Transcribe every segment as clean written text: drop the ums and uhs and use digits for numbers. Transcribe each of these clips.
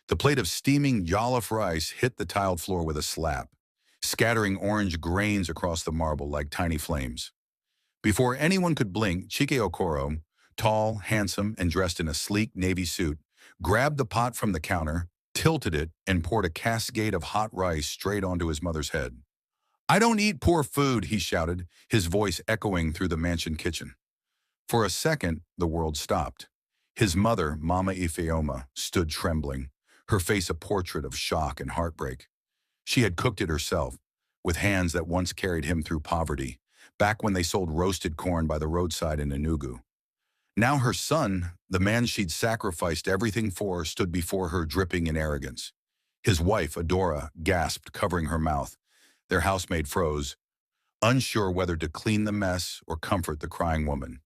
The plate of steaming jollof rice hit the tiled floor with a slap, scattering orange grains across the marble like tiny flames. Before anyone could blink, Chike Okoro, tall, handsome, and dressed in a sleek navy suit, grabbed the pot from the counter, tilted it, and poured a cascade of hot rice straight onto his mother's head. "I don't eat poor food," he shouted, his voice echoing through the mansion kitchen. For a second, the world stopped. His mother, Mama Ifeoma, stood trembling, her face a portrait of shock and heartbreak. She had cooked it herself, with hands that once carried him through poverty, back when they sold roasted corn by the roadside in Enugu. Now her son, the man she'd sacrificed everything for, stood before her dripping in arrogance. His wife, Adora, gasped, covering her mouth. Their housemaid froze, unsure whether to clean the mess or comfort the crying woman.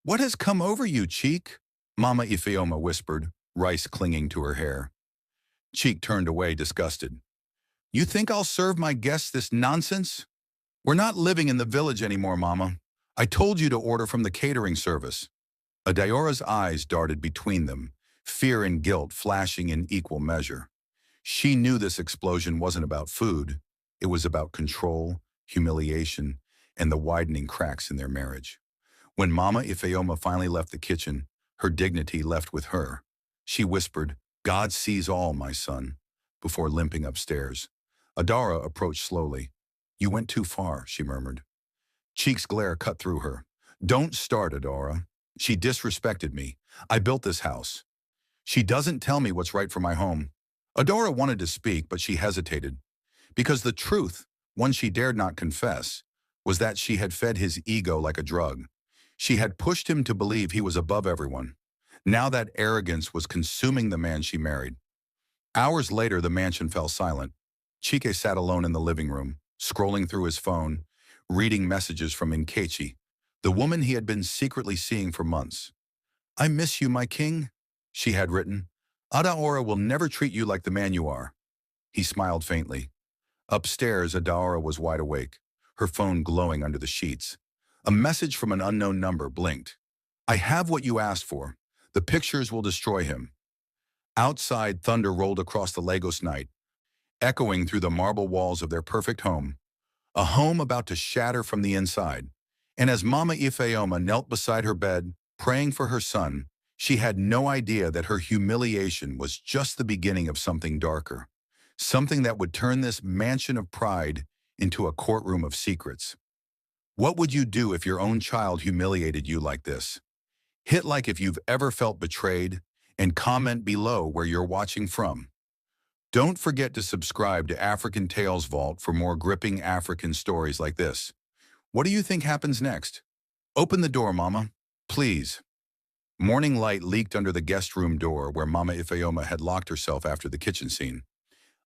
"What has come over you, Cheek?" Mama Ifeoma whispered, rice clinging to her hair. Cheek turned away, disgusted. "You think I'll serve my guests this nonsense? We're not living in the village anymore, Mama. I told you to order from the catering service." Adaora's eyes darted between them, fear and guilt flashing in equal measure. She knew this explosion wasn't about food. It was about control, humiliation, and the widening cracks in their marriage. When Mama Ifeoma finally left the kitchen, her dignity left with her. She whispered, "God sees all, my son," before limping upstairs. Adara approached slowly. "You went too far," she murmured. Cheek's glare cut through her. "Don't start, Adara. She disrespected me. I built this house. She doesn't tell me what's right for my home." Adora wanted to speak, but she hesitated. Because the truth, one she dared not confess, was that she had fed his ego like a drug. She had pushed him to believe he was above everyone. Now that arrogance was consuming the man she married. Hours later, the mansion fell silent. Chike sat alone in the living room, scrolling through his phone, reading messages from Nkechi, the woman he had been secretly seeing for months. "I miss you, my king," she had written. "Adaora will never treat you like the man you are." He smiled faintly. Upstairs, Adaora was wide awake, her phone glowing under the sheets. A message from an unknown number blinked. "I have what you asked for. The pictures will destroy him." Outside, thunder rolled across the Lagos night, echoing through the marble walls of their perfect home. A home about to shatter from the inside. And as Mama Ifeoma knelt beside her bed, praying for her son, she had no idea that her humiliation was just the beginning of something darker. Something that would turn this mansion of pride into a courtroom of secrets. What would you do if your own child humiliated you like this? Hit like if you've ever felt betrayed, and comment below where you're watching from. Don't forget to subscribe to African Tales Vault for more gripping African stories like this. What do you think happens next? Open the door, Mama. Please. Morning light leaked under the guest room door where Mama Ifeoma had locked herself after the kitchen scene.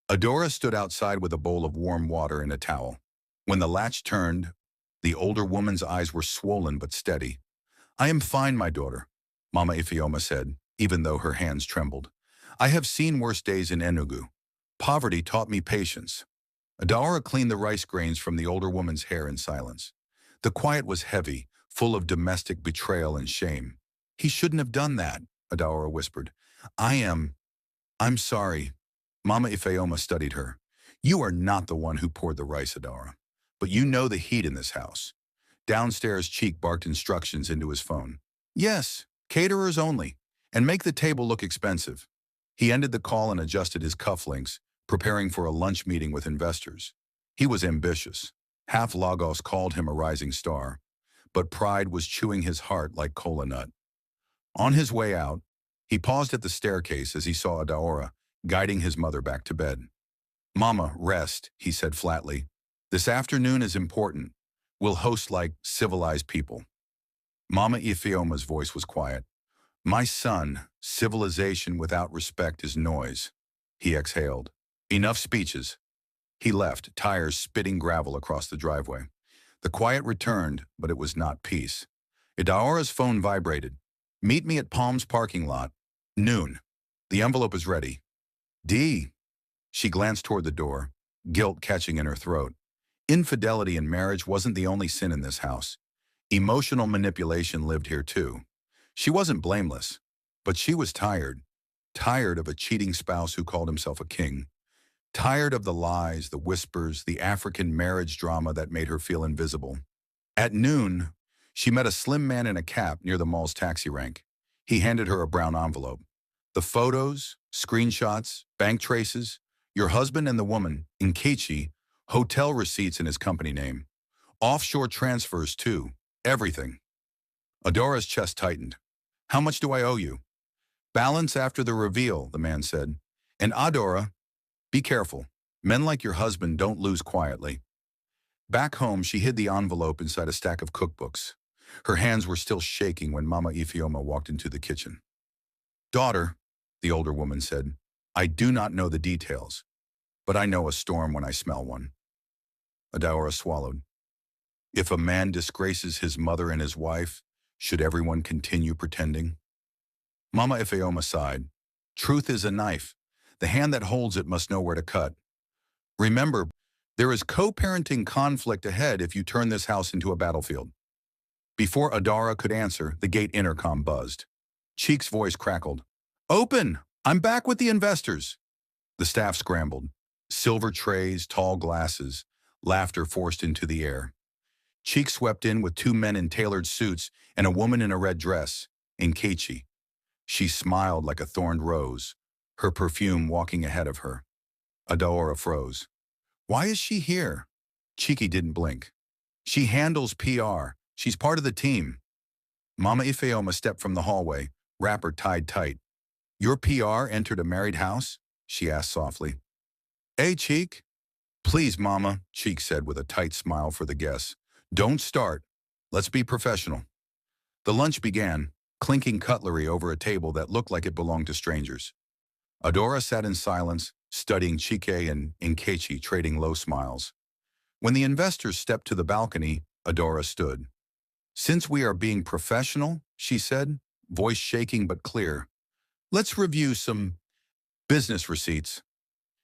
Adora stood outside with a bowl of warm water and a towel. When the latch turned, the older woman's eyes were swollen but steady. "I am fine, my daughter," Mama Ifeoma said, even though her hands trembled. "I have seen worse days in Enugu. Poverty taught me patience." Adara cleaned the rice grains from the older woman's hair in silence. The quiet was heavy, full of domestic betrayal and shame. "He shouldn't have done that," Adara whispered. I'm sorry." Mama Ifeoma studied her. "You are not the one who poured the rice, Adara. But you know the heat in this house." Downstairs, Cheek barked instructions into his phone. "Yes, caterers only, and make the table look expensive." He ended the call and adjusted his cufflinks, preparing for a lunch meeting with investors. He was ambitious. Half Lagos called him a rising star, but pride was chewing his heart like cola nut. On his way out, he paused at the staircase as he saw Adaora guiding his mother back to bed. "Mama, rest," he said flatly. "This afternoon is important. We'll host like civilized people." Mama Ifeoma's voice was quiet. "My son, civilization without respect is noise." He exhaled. "Enough speeches." He left, tires spitting gravel across the driveway. The quiet returned, but it was not peace. Idaora's phone vibrated. "Meet me at Palm's parking lot. Noon. The envelope is ready." "D." She glanced toward the door, guilt catching in her throat. Infidelity in marriage wasn't the only sin in this house. Emotional manipulation lived here too. She wasn't blameless, but she was tired. tired of a cheating spouse who called himself a king, tired of the lies, the whispers, the African marriage drama that made her feel invisible. At noon, she met a slim man in a cap near the mall's taxi rank. He handed her a brown envelope. The photos, screenshots, bank traces, your husband and the woman, Nkechi, hotel receipts in his company name. Offshore transfers too. Everything. Adora's chest tightened. How much do I owe you? Balance after the reveal, the man said. And Adora, be careful. Men like your husband don't lose quietly. Back home, she hid the envelope inside a stack of cookbooks. Her hands were still shaking when Mama Ifeoma walked into the kitchen. Daughter, the older woman said, I do not know the details, but I know a storm when I smell one. Adora swallowed. If a man disgraces his mother and his wife, should everyone continue pretending? Mama Ifeoma sighed. Truth is a knife. The hand that holds it must know where to cut. Remember, there is co-parenting conflict ahead if you turn this house into a battlefield. Before Adara could answer, the gate intercom buzzed. Cheek's voice crackled. Open! I'm back with the investors. The staff scrambled. Silver trays, tall glasses, laughter forced into the air. Cheek swept in with two men in tailored suits and a woman in a red dress, Nkechi. She smiled like a thorned rose, her perfume walking ahead of her. Adora froze. Why is she here? Cheeky didn't blink. She handles PR. She's part of the team. Mama Ifeoma stepped from the hallway, wrapper tied tight. Your PR entered a married house? She asked softly. Hey, Cheek. Please, Mama, Cheek said with a tight smile for the guests. Don't start. Let's be professional. The lunch began, clinking cutlery over a table that looked like it belonged to strangers. Adora sat in silence, studying Chike and Nkechi trading low smiles. When the investors stepped to the balcony, Adora stood. Since we are being professional, she said, voice shaking but clear, let's review some business receipts.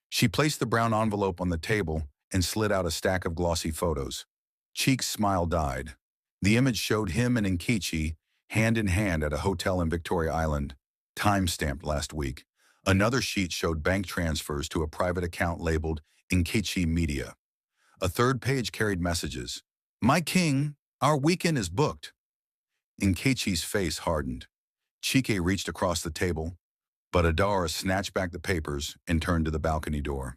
She placed the brown envelope on the table and slid out a stack of glossy photos. Cheek's smile died. The image showed him and Nkechi hand in hand at a hotel in Victoria Island, time-stamped last week. Another sheet showed bank transfers to a private account labeled Nkechi Media. A third page carried messages. My king, our weekend is booked. Nkechi's face hardened. Chike reached across the table, but Adara snatched back the papers and turned to the balcony door.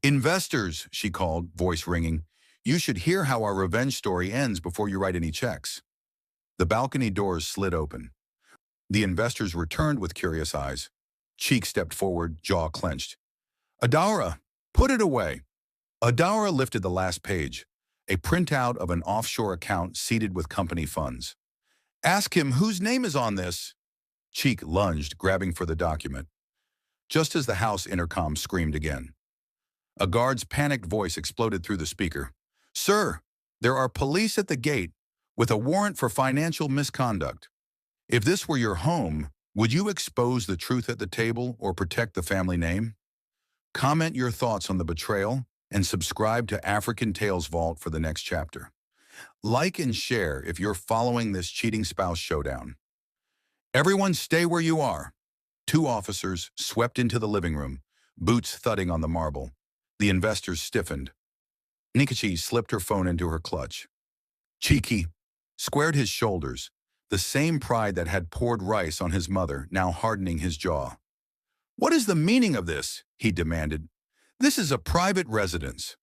Investors, she called, voice ringing. You should hear how our revenge story ends before you write any checks. The balcony doors slid open. The investors returned with curious eyes. Cheek stepped forward, jaw clenched. Adara, put it away. Adara lifted the last page, a printout of an offshore account seeded with company funds. Ask him whose name is on this. Cheek lunged, grabbing for the document. Just as the house intercom screamed again. A guard's panicked voice exploded through the speaker. Sir, there are police at the gate with a warrant for financial misconduct. If this were your home, would you expose the truth at the table or protect the family name? Comment your thoughts on the betrayal and subscribe to African Tales Vault for the next chapter. Like and share if you're following this cheating spouse showdown. Everyone stay where you are. Two officers swept into the living room, boots thudding on the marble. The investors stiffened. Nkechi slipped her phone into her clutch. Cheeky squared his shoulders, the same pride that had poured rice on his mother now hardening his jaw. What is the meaning of this? He demanded. This is a private residence.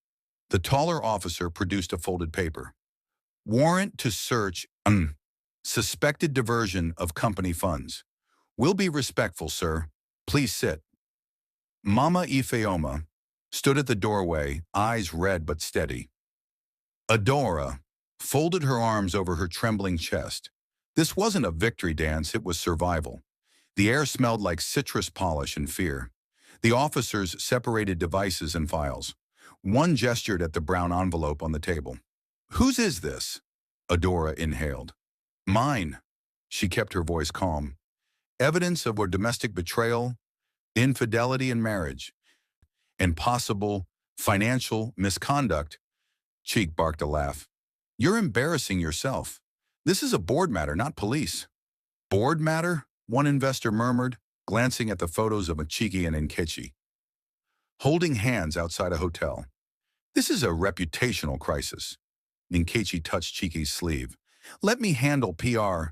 The taller officer produced a folded paper. Warrant to search, suspected diversion of company funds. We'll be respectful, sir. Please sit. Mama Ifeoma stood at the doorway, eyes red but steady. Adora folded her arms over her trembling chest. This wasn't a victory dance, it was survival. The air smelled like citrus polish and fear. The officers separated devices and files. One gestured at the brown envelope on the table. Whose is this? Adora inhaled. Mine. She kept her voice calm. Evidence of a domestic betrayal, infidelity in marriage, and possible financial misconduct. Cheek barked a laugh. You're embarrassing yourself. This is a board matter, not police. Board matter? One investor murmured. glancing at the photos of Machiki and Nkechi, holding hands outside a hotel. This is a reputational crisis. Nkechi touched Chiki's sleeve. Let me handle PR.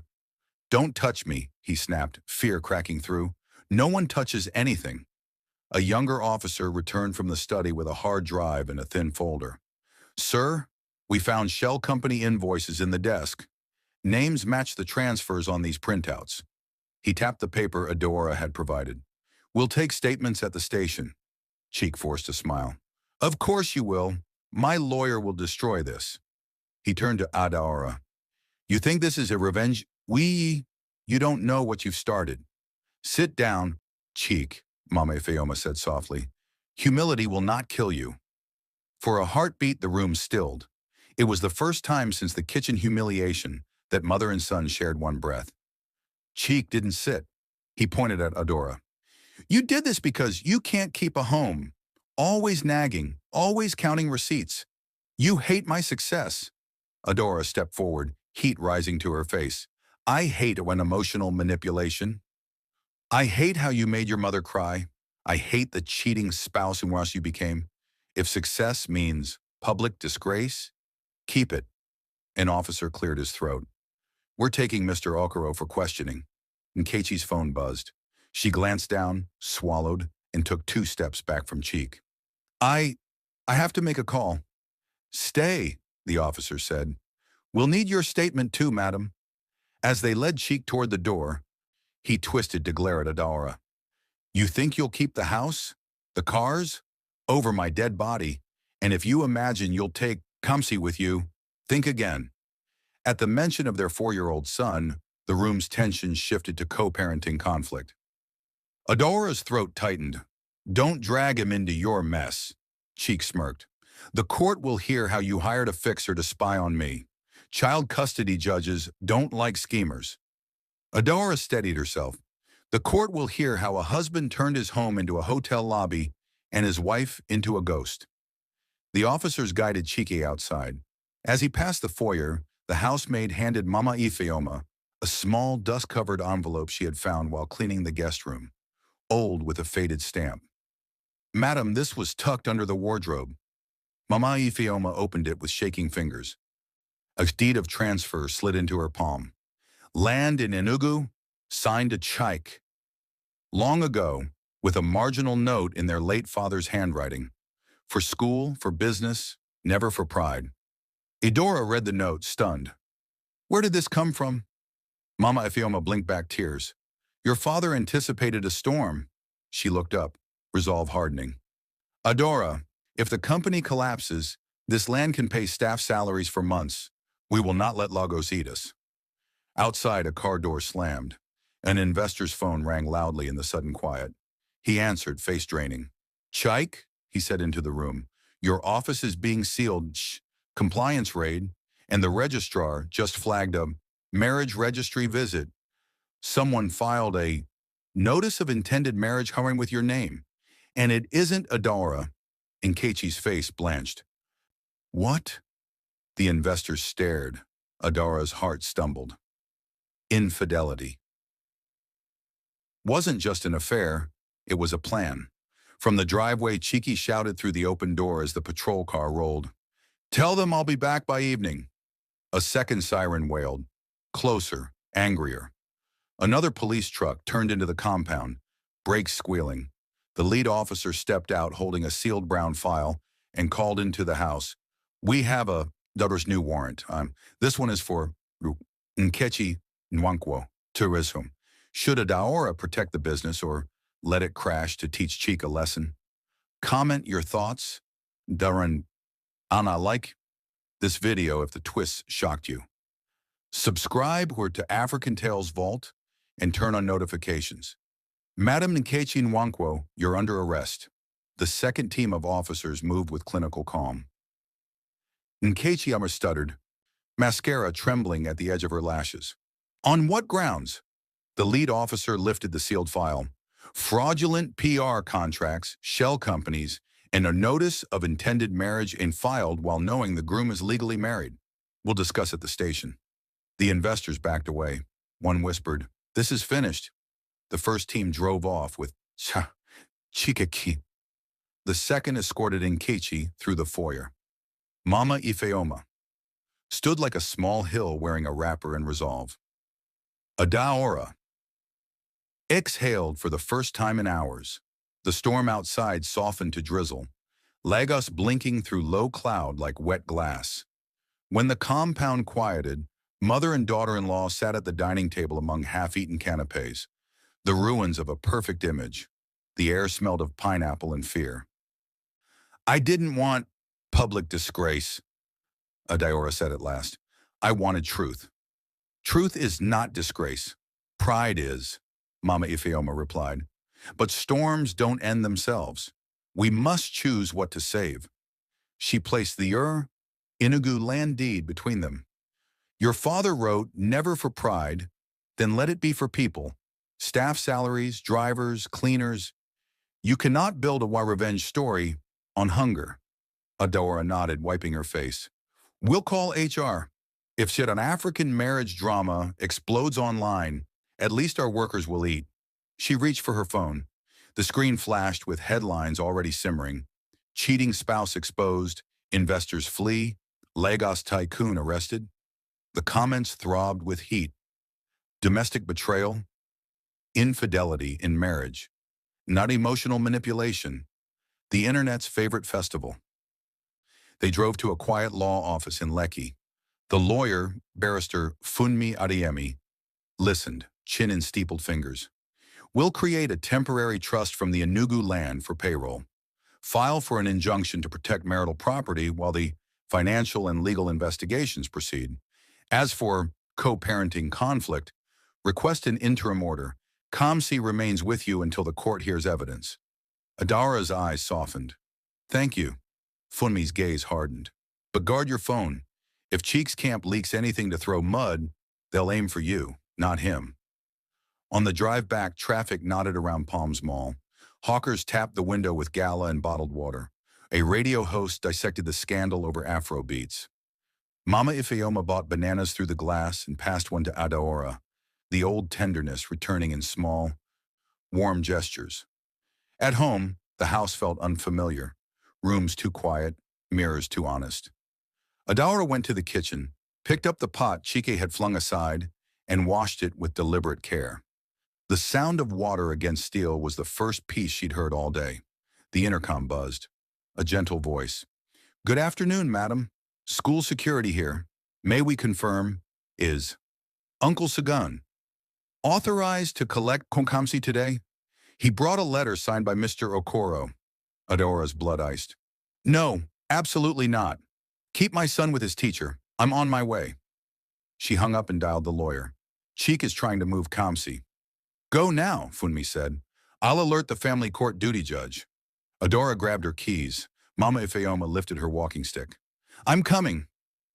Don't touch me, he snapped, fear cracking through. No one touches anything. A younger officer returned from the study with a hard drive and a thin folder. Sir, we found shell company invoices in the desk. Names match the transfers on these printouts. He tapped the paper Adora had provided. We'll take statements at the station. Cheek forced a smile. Of course you will. My lawyer will destroy this. He turned to Adora. You think this is a revenge? You don't know what you've started. Sit down, Cheek, Mama Ifeoma said softly. Humility will not kill you. For a heartbeat, the room stilled. It was the first time since the kitchen humiliation that mother and son shared one breath. Cheek didn't sit. He pointed at Adora. You did this because you can't keep a home. Always nagging, always counting receipts. You hate my success. Adora stepped forward, heat rising to her face. I hate when emotional manipulation. I hate how you made your mother cry. I hate the cheating spouse and else you became. If success means public disgrace, keep it. An officer cleared his throat. We're taking Mr. Okoro for questioning. Nkechi's phone buzzed. She glanced down, swallowed, and took 2 steps back from Cheek. I have to make a call. Stay, the officer said. We'll need your statement too, madam. As they led Cheek toward the door, he twisted to glare at Adora. You think you'll keep the house? The cars? Over my dead body. And if you imagine you'll take Kamsi with you, think again. At the mention of their 4-year-old son, the room's tension shifted to co-parenting conflict. Adora's throat tightened. Don't drag him into your mess. Cheek smirked. The court will hear how you hired a fixer to spy on me. Child custody judges don't like schemers. Adora steadied herself. The court will hear how a husband turned his home into a hotel lobby and his wife into a ghost. The officers guided Chike outside. As he passed the foyer, the housemaid handed Mama Ifeoma a small dust-covered envelope she had found while cleaning the guest room, old with a faded stamp. Madam, this was tucked under the wardrobe. Mama Ifeoma opened it with shaking fingers. A deed of transfer slid into her palm. Land in Enugu, signed to Chike. Long ago, with a marginal note in their late father's handwriting. For school, for business, never for pride. Adora read the note, stunned. Where did this come from? Mama Ifeoma blinked back tears. Your father anticipated a storm. She looked up, resolve hardening. Adora, if the company collapses, this land can pay staff salaries for months. We will not let Lagos eat us. Outside, a car door slammed. An investor's phone rang loudly in the sudden quiet. He answered, face draining. Chike, he said into the room, your office is being sealed. Compliance raid, and the registrar just flagged a marriage registry visit. Someone filed a notice of intended marriage covering with your name. And it isn't Adora. Nkechi's face blanched. What? The investors stared. Adora's heart stumbled. Infidelity. Wasn't just an affair, it was a plan. From the driveway, Chiki shouted through the open door as the patrol car rolled. Tell them I'll be back by evening. A second siren wailed. Closer, angrier. Another police truck turned into the compound, brakes squealing. The lead officer stepped out holding a sealed brown file and called into the house. We have a daughter's new warrant. This one is for Nkechi Nwankwo, tourism. Should Adaora protect the business or let it crash to teach Cheek a lesson? Comment your thoughts. Darren, Anna, like this video if the twists shocked you. Subscribe to African Tales Vault and turn on notifications. Madam Nkechi Nwankwo, you're under arrest. The second team of officers moved with clinical calm. Nkechi Amar stuttered, mascara trembling at the edge of her lashes. On what grounds? The lead officer lifted the sealed file. Fraudulent PR contracts, shell companies, and a notice of intended marriage and filed while knowing the groom is legally married. We'll discuss at the station. The investors backed away. One whispered, this is finished. The first team drove off with Chikaki. The second escorted Nkechi through the foyer. Mama Ifeoma stood like a small hill wearing a wrapper and resolve. Adaora exhaled for the first time in hours. The storm outside softened to drizzle, Lagos blinking through low cloud like wet glass. When the compound quieted, mother and daughter-in-law sat at the dining table among half-eaten canapes, the ruins of a perfect image. The air smelled of pineapple and fear. "I didn't want public disgrace," Adaora said at last. "I wanted truth." "Truth is not disgrace. Pride is," Mama Ifeoma replied. "But storms don't end themselves. We must choose what to save." She placed the Inugu land deed between them. "Your father wrote, never for pride, then let it be for people. Staff salaries, drivers, cleaners. You cannot build a revenge story on hunger." Adaora nodded, wiping her face. "We'll call HR. If an African marriage drama explodes online, at least our workers will eat." She reached for her phone. The screen flashed with headlines already simmering. Cheating spouse exposed, investors flee, Lagos tycoon arrested. The comments throbbed with heat. Domestic betrayal, infidelity in marriage, not emotional manipulation, the internet's favorite festival. They drove to a quiet law office in Lekki. The lawyer, barrister Funmi Adeyemi, listened, chin in steepled fingers. "We'll create a temporary trust from the Enugu land for payroll. File for an injunction to protect marital property while the financial and legal investigations proceed. As for co-parenting conflict, request an interim order. Kamsi remains with you until the court hears evidence." Adaora's eyes softened. "Thank you." Funmi's gaze hardened. "But guard your phone. If Cheeks Camp leaks anything to throw mud, they'll aim for you, not him." On the drive back, traffic knotted around Palms Mall. Hawkers tapped the window with gala and bottled water. A radio host dissected the scandal over Afro beats. Mama Ifeoma bought bananas through the glass and passed one to Adaora, the old tenderness returning in small, warm gestures. At home, the house felt unfamiliar. Rooms too quiet, mirrors too honest. Adaora went to the kitchen, picked up the pot Chike had flung aside, and washed it with deliberate care. The sound of water against steel was the first piece she'd heard all day. The intercom buzzed. A gentle voice. "Good afternoon, madam. School security here. May we confirm, is Uncle Sagan authorized to collect Konkamsi today?" He brought a letter signed by Mr. Okoro. Adora's blood iced. "No, absolutely not. Keep my son with his teacher. I'm on my way." She hung up and dialed the lawyer. "Cheek is trying to move Kamsi." "Go now," Funmi said. "I'll alert the family court duty judge." Adora grabbed her keys. Mama Ifeoma lifted her walking stick. "I'm coming."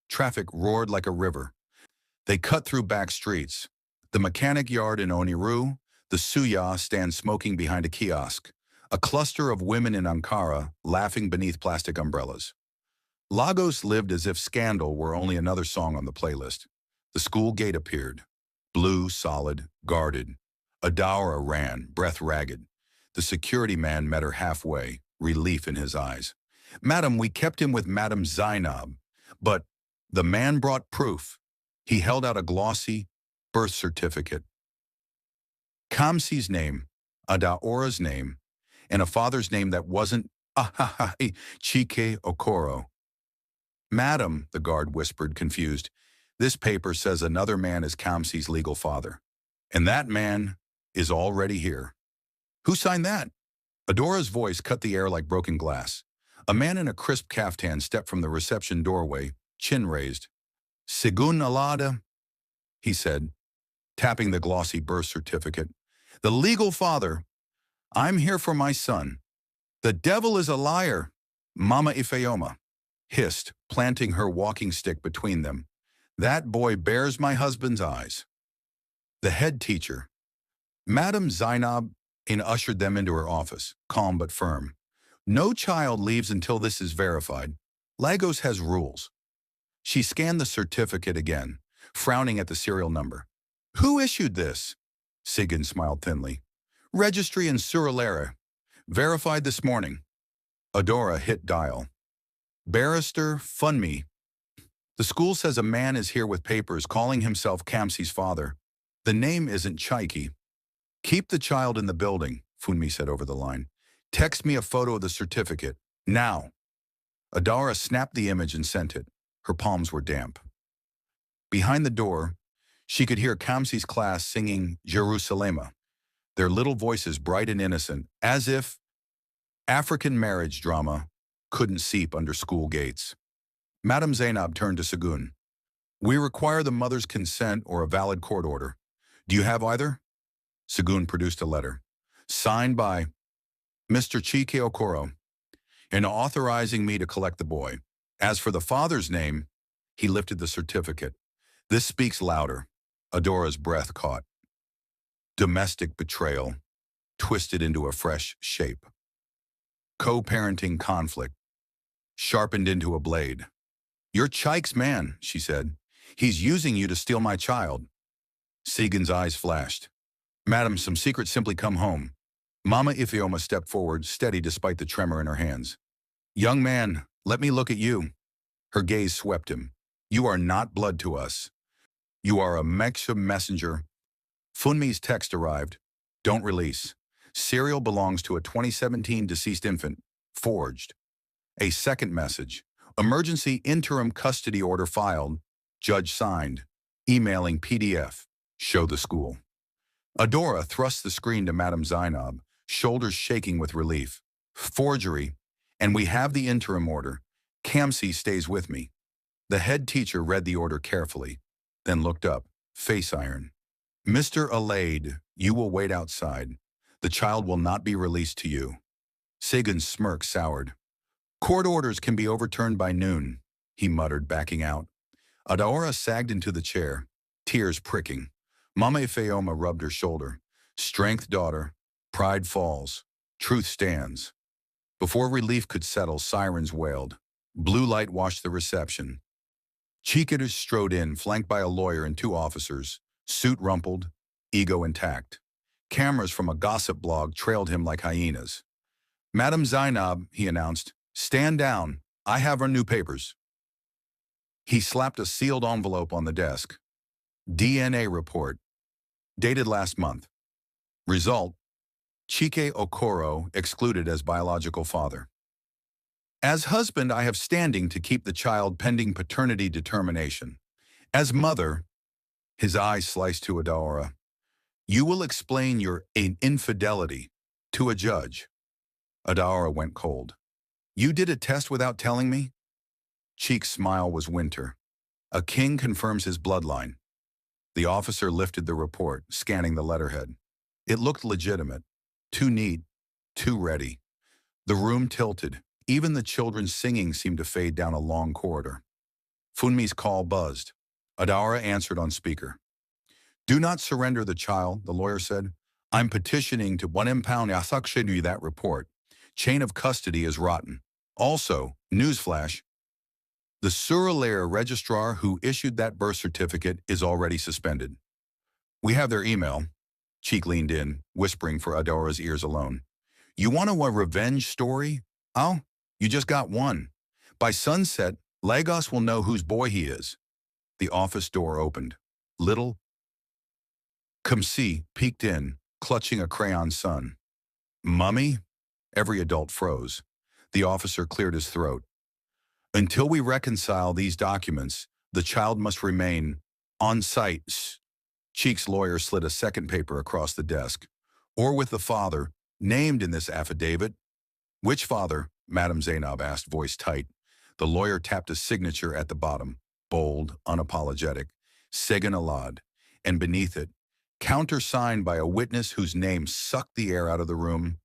Traffic roared like a river. They cut through back streets. The mechanic yard in Oniru, the Suya stand smoking behind a kiosk, a cluster of women in Ankara laughing beneath plastic umbrellas. Lagos lived as if Scandal were only another song on the playlist. The school gate appeared. Blue, solid, guarded. Adaora ran, breath ragged. The security man met her halfway, relief in his eyes. "Madam, we kept him with Madam Zainab." But the man brought proof. He held out a glossy birth certificate. Kamsi's name, Adaora's name, and a father's name that wasn't Chike Okoro. "Madam," the guard whispered, confused, "this paper says another man is Kamsi's legal father. And that man is already here." "Who signed that?" Adora's voice cut the air like broken glass. A man in a crisp caftan stepped from the reception doorway, chin raised. "Sigun Alada," he said, tapping the glossy birth certificate. "The legal father. I'm here for my son." "The devil is a liar," Mama Ifeoma hissed, planting her walking stick between them. "That boy bears my husband's eyes." The head teacher, Madam Zainab, ushered them into her office, calm but firm. "No child leaves until this is verified. Lagos has rules." She scanned the certificate again, frowning at the serial number. "Who issued this?" Sigyn smiled thinly. Registry in Suralera. Verified this morning. Adora hit dial. Barrister, fund me. The school says a man is here with papers calling himself Kamsi's father. The name isn't Chaiki. Keep the child in the building, Funmi said over the line. Text me a photo of the certificate. Now. Adara snapped the image and sent it. Her palms were damp. Behind the door, she could hear Kamsi's class singing Jerusalema, their little voices bright and innocent, as if African marriage drama couldn't seep under school gates. Madame Zainab turned to Segun. We require the mother's consent or a valid court order. Do you have either? Segun produced a letter, signed by Mr. Chike Okoro, in authorizing me to collect the boy. As for the father's name, he lifted the certificate. This speaks louder. Adora's breath caught. Domestic betrayal, twisted into a fresh shape. Co-parenting conflict, sharpened into a blade. You're Chike's man, she said. He's using you to steal my child. Sigyn's eyes flashed. Madam, some secrets simply come home. Mama Ifeoma stepped forward, steady despite the tremor in her hands. Young man, let me look at you. Her gaze swept him. You are not blood to us. You are a Meksha messenger. Funmi's text arrived. Don't release. Serial belongs to a 2017 deceased infant. Forged. A second message. Emergency interim custody order filed. Judge signed. Emailing PDF. Show the school. Adora thrust the screen to Madame Zainab, shoulders shaking with relief. Forgery. And we have the interim order. Kamsi stays with me. The head teacher read the order carefully, then looked up, face iron. Mr. Alade, you will wait outside. The child will not be released to you. Sigyn's smirk soured. Court orders can be overturned by noon, he muttered, backing out. Adora sagged into the chair, tears pricking. Mama Ifeoma rubbed her shoulder. Strength, daughter. Pride falls. Truth stands. Before relief could settle, sirens wailed. Blue light washed the reception. Chikaders strode in, flanked by a lawyer and two officers, suit rumpled, ego intact. Cameras from a gossip blog trailed him like hyenas. Madame Zainab, he announced, stand down. I have our new papers. He slapped a sealed envelope on the desk. DNA report. Dated last month. Result. Chike Okoro excluded as biological father. As husband, I have standing to keep the child pending paternity determination. As mother, his eyes sliced to Adora, you will explain your infidelity to a judge. Adora went cold. You did a test without telling me? Cheek's smile was winter. A king confirms his bloodline. The officer lifted the report, scanning the letterhead. It looked legitimate. Too neat, too ready. The room tilted. Even the children's singing seemed to fade down a long corridor. Funmi's call buzzed. Adara answered on speaker. Do not surrender the child, the lawyer said. I'm petitioning to 1 impound Yasakshinu that report. Chain of custody is rotten. Also, newsflash, the Suralera registrar who issued that birth certificate is already suspended. We have their email. Cheek leaned in, whispering for Adora's ears alone. You want a revenge story? Oh, you just got one. By sunset, Lagos will know whose boy he is. The office door opened. Little Kamsi peeked in, clutching a crayon sun. Mummy? Every adult froze. The officer cleared his throat. Until we reconcile these documents, the child must remain on site. Cheek's lawyer slid a second paper across the desk. Or with the father, named in this affidavit. Which father? Madame Zainab asked, voice tight. The lawyer tapped a signature at the bottom, bold, unapologetic, Segun Alad, and beneath it, countersigned by a witness whose name sucked the air out of the room,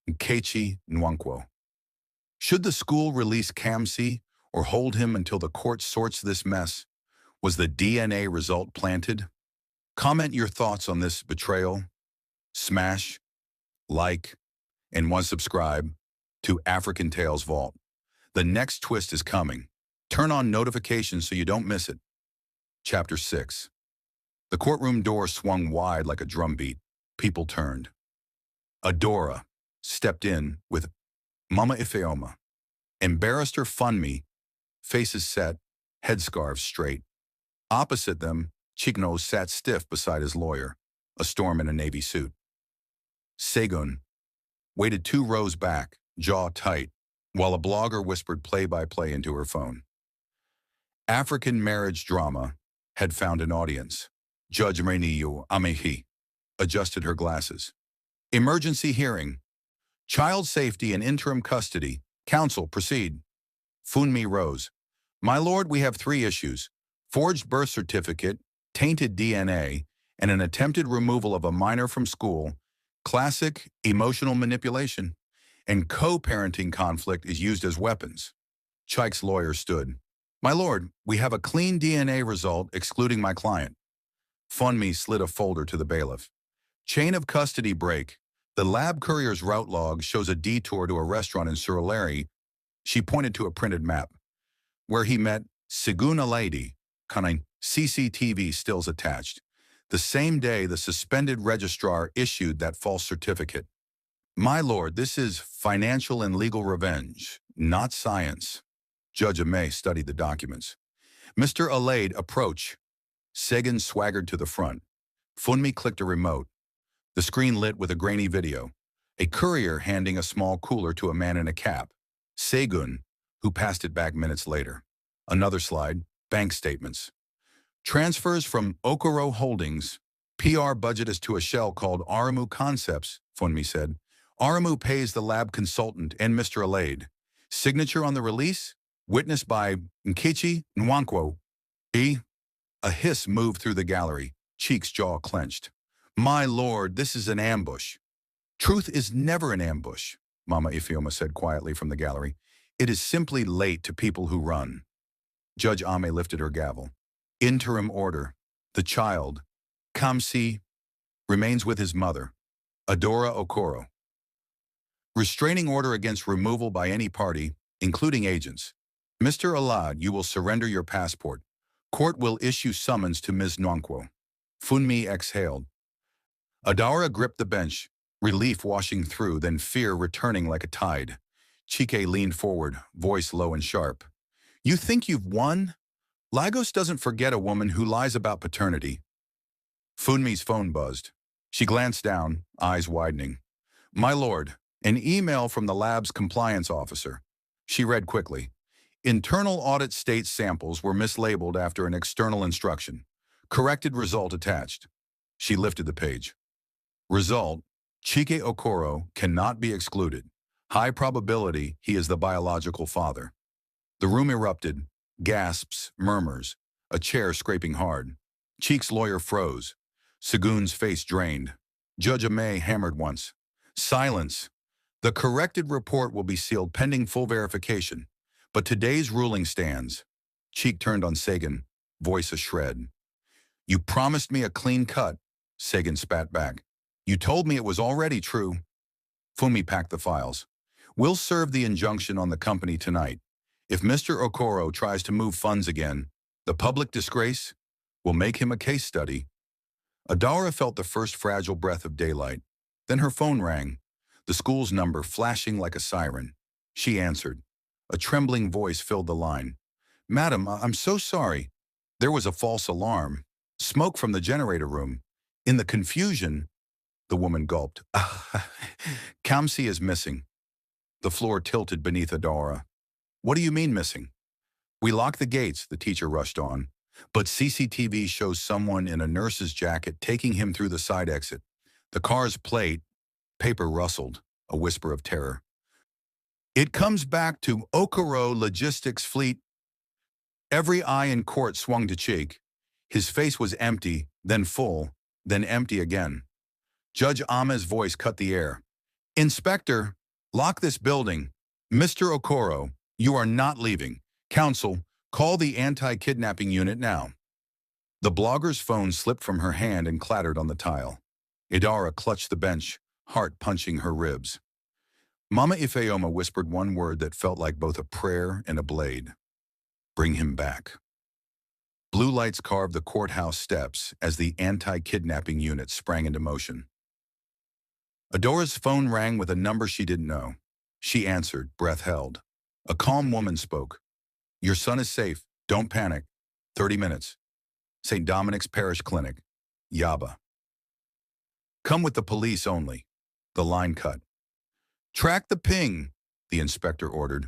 Nkechi Nwankwo. Should the school release Kamsi or hold him until the court sorts this mess? Was the DNA result planted? Comment your thoughts on this betrayal. Smash, like, and subscribe to African Tales Vault. The next twist is coming. Turn on notifications so you don't miss it. Chapter 6. The courtroom door swung wide like a drumbeat. People turned. Adora stepped in with Mama Ifeoma. Embarrassed Funmi, faces set, headscarves straight. Opposite them, Chikno sat stiff beside his lawyer, a storm in a navy suit. Segun waited 2 rows back, jaw tight, while a blogger whispered play-by-play into her phone. African marriage drama had found an audience. Judge Reiniu Amehi adjusted her glasses. Emergency hearing. Child safety and interim custody. Counsel, proceed. Funmi rose. My lord, we have 3 issues. Forged birth certificate, tainted DNA, and an attempted removal of a minor from school. Classic emotional manipulation. And co-parenting conflict is used as weapons. Chike's lawyer stood. My lord, we have a clean DNA result excluding my client. Funmi slid a folder to the bailiff. Chain of custody break. The lab courier's route log shows a detour to a restaurant in Surulere. She pointed to a printed map, where he met Siguna Lady, cunning CCTV stills attached. The same day the suspended registrar issued that false certificate. My lord, this is financial and legal revenge, not science. Judge Amay studied the documents. Mr. Alade, approach. Segun swaggered to the front. Funmi clicked a remote. The screen lit with a grainy video. A courier handing a small cooler to a man in a cap. Segun, who passed it back minutes later. Another slide, bank statements. Transfers from Okoro Holdings. PR budget is to a shell called Aramu Concepts, Funmi said. Aramu pays the lab consultant and Mr. Alade. Signature on the release? Witnessed by Nkechi Nwankwo. A hiss moved through the gallery. Cheek's jaw clenched. My lord, this is an ambush. Truth is never an ambush, Mama Ifeoma said quietly from the gallery. It is simply late to people who run. Judge Ame lifted her gavel. Interim order. The child, Kamsi, remains with his mother, Adora Okoro. Restraining order against removal by any party, including agents. Mr. Alad, you will surrender your passport. Court will issue summons to Ms. Nwankwo. Funmi exhaled. Adara gripped the bench, relief washing through, then fear returning like a tide. Chike leaned forward, voice low and sharp. You think you've won? Lagos doesn't forget a woman who lies about paternity. Funmi's phone buzzed. She glanced down, eyes widening. My lord, an email from the lab's compliance officer. She read quickly. Internal audit states samples were mislabeled after an external instruction. Corrected result attached. She lifted the page. Result, Chike Okoro cannot be excluded. High probability he is the biological father. The room erupted. Gasps, murmurs, a chair scraping hard. Cheek's lawyer froze. Segun's face drained. Judge Amay hammered once. Silence. The corrected report will be sealed pending full verification. But today's ruling stands. Cheek turned on Segun, voice a shred. You promised me a clean cut, Segun spat back. You told me it was already true. Funmi packed the files. We'll serve the injunction on the company tonight. If Mr. Okoro tries to move funds again, the public disgrace will make him a case study. Adara felt the first fragile breath of daylight. Then her phone rang, the school's number flashing like a siren. She answered. A trembling voice filled the line. Madam, I'm so sorry. There was a false alarm. Smoke from the generator room. In the confusion, the woman gulped. Kamsi is missing. The floor tilted beneath Adara. What do you mean missing? We locked the gates, the teacher rushed on. But CCTV shows someone in a nurse's jacket taking him through the side exit. The car's plate, paper rustled, a whisper of terror. It comes back to Okoro Logistics Fleet. Every eye in court swung to Cheek. His face was empty, then full, then empty again. Judge Ama's voice cut the air. Inspector, lock this building. Mr. Okoro, you are not leaving. Counsel, call the anti-kidnapping unit now. The blogger's phone slipped from her hand and clattered on the tile. Idara clutched the bench, heart punching her ribs. Mama Ifeoma whispered one word that felt like both a prayer and a blade. Bring him back. Blue lights carved the courthouse steps as the anti-kidnapping unit sprang into motion. Adora's phone rang with a number she didn't know. She answered, breath held. A calm woman spoke. Your son is safe. Don't panic. 30 minutes. St. Dominic's Parish Clinic. Yaba. Come with the police only. The line cut. Track the ping, the inspector ordered.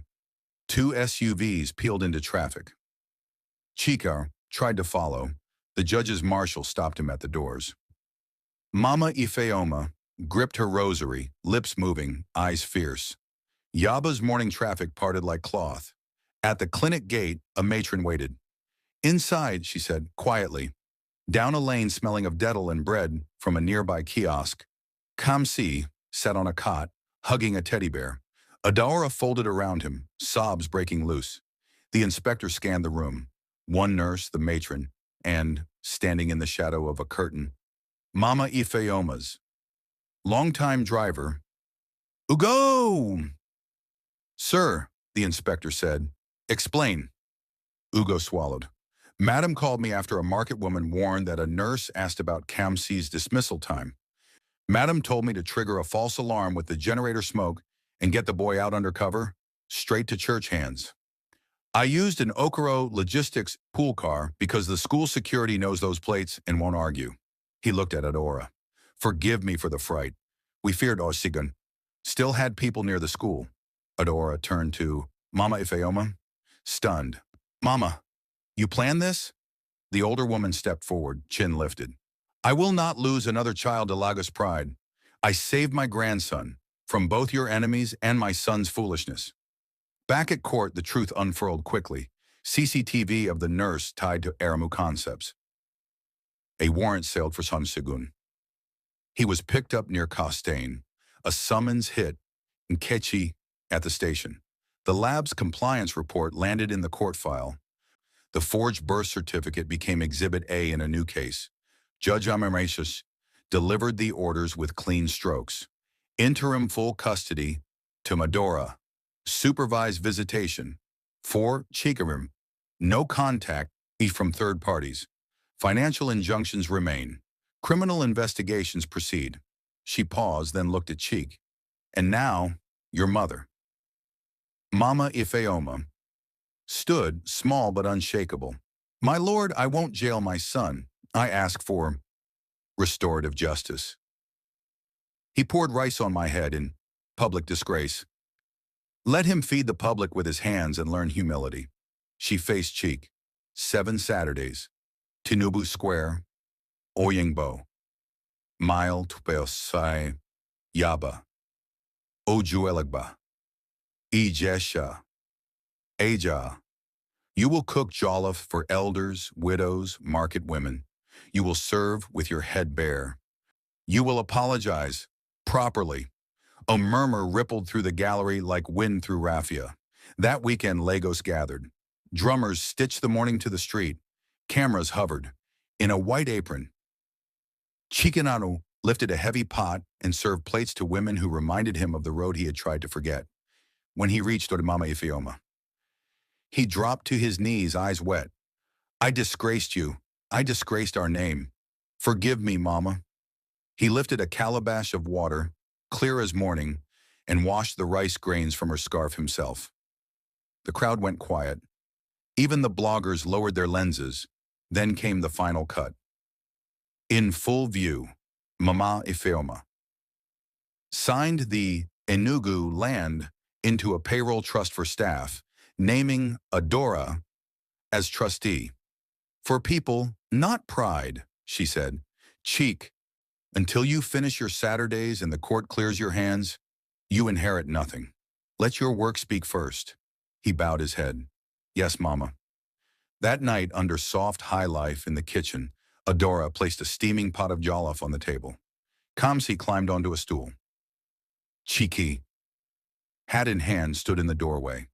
2 SUVs peeled into traffic. Chica tried to follow. The judge's marshal stopped him at the doors. Mama Ifeoma gripped her rosary, lips moving, eyes fierce. Yaba's morning traffic parted like cloth. At the clinic gate, a matron waited. Inside, she said, quietly. Down a lane smelling of dettle and bread from a nearby kiosk. Kamsi sat on a cot, hugging a teddy bear. Adora folded around him, sobs breaking loose. The inspector scanned the room. One nurse, the matron, and, standing in the shadow of a curtain, Mama Ifeoma's longtime driver. Ugo! Sir, the inspector said, explain. Ugo swallowed. Madam called me after a market woman warned that a nurse asked about Kamsi's dismissal time. Madam told me to trigger a false alarm with the generator smoke and get the boy out under cover, straight to church hands. I used an Okoro Logistics pool car because the school security knows those plates and won't argue. He looked at Adora. Forgive me for the fright. We feared Osigun. Still had people near the school. Adora turned to Mama Ifeoma, stunned. Mama, you planned this? The older woman stepped forward, chin lifted. I will not lose another child to Lagos pride. I saved my grandson from both your enemies and my son's foolishness. Back at court, the truth unfurled quickly. CCTV of the nurse tied to Aramu Concepts. A warrant sailed for Son Segun. He was picked up near Costain. A summons hit Nkechi at the station. The lab's compliance report landed in the court file. The forged birth certificate became Exhibit A in a new case. Judge Amaratius delivered the orders with clean strokes. Interim full custody to Medora. Supervised visitation. 4 Chikarim. No contact from third parties. Financial injunctions remain. Criminal investigations proceed. She paused, then looked at Cheek. And now, your mother. Mama Ifeoma stood, small but unshakable. My lord, I won't jail my son. I ask for restorative justice. He poured rice on my head in public disgrace. Let him feed the public with his hands and learn humility. She faced Cheek. 7 Saturdays. Tinubu Square. Oyingbo. Mile Tupeosai. Yaba. Ojuelegba. Ijesha. Aja. You will cook jollof for elders, widows, market women. You will serve with your head bare. You will apologize properly. A murmur rippled through the gallery like wind through raffia. That weekend, Lagos gathered. Drummers stitched the morning to the street. Cameras hovered. In a white apron, Chikinano lifted a heavy pot and served plates to women who reminded him of the road he had tried to forget. When he reached Mama Ifeoma, he dropped to his knees, eyes wet. I disgraced you. I disgraced our name. Forgive me, Mama. He lifted a calabash of water, clear as morning, and washed the rice grains from her scarf himself. The crowd went quiet. Even the bloggers lowered their lenses. Then came the final cut. In full view, Mama Ifeoma signed the Enugu land into a payroll trust for staff, naming Adora as trustee. For people, not pride, she said. Cheek, until you finish your Saturdays and the court clears your hands, you inherit nothing. Let your work speak first. He bowed his head. Yes, Mama. That night, under soft high life in the kitchen, Adora placed a steaming pot of jollof on the table. Kamsi climbed onto a stool. Chiki, hat in hand, stood in the doorway.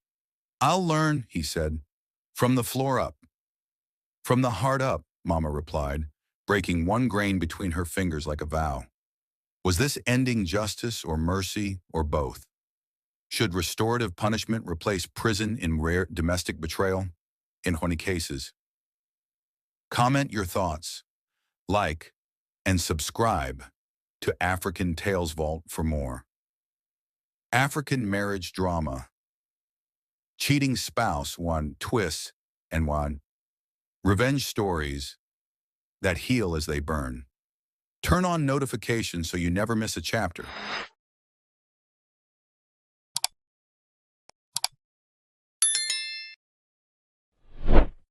I'll learn, he said. From the floor up. From the heart up, Mama replied, breaking one grain between her fingers like a vow. Was this ending justice or mercy or both? Should restorative punishment replace prison in rare domestic betrayal? In many cases, Comment your thoughts, like, and subscribe to African Tales Vault for more. African marriage drama. Cheating spouse, one twist and one. Revenge stories that heal as they burn. Turn on notifications so you never miss a chapter.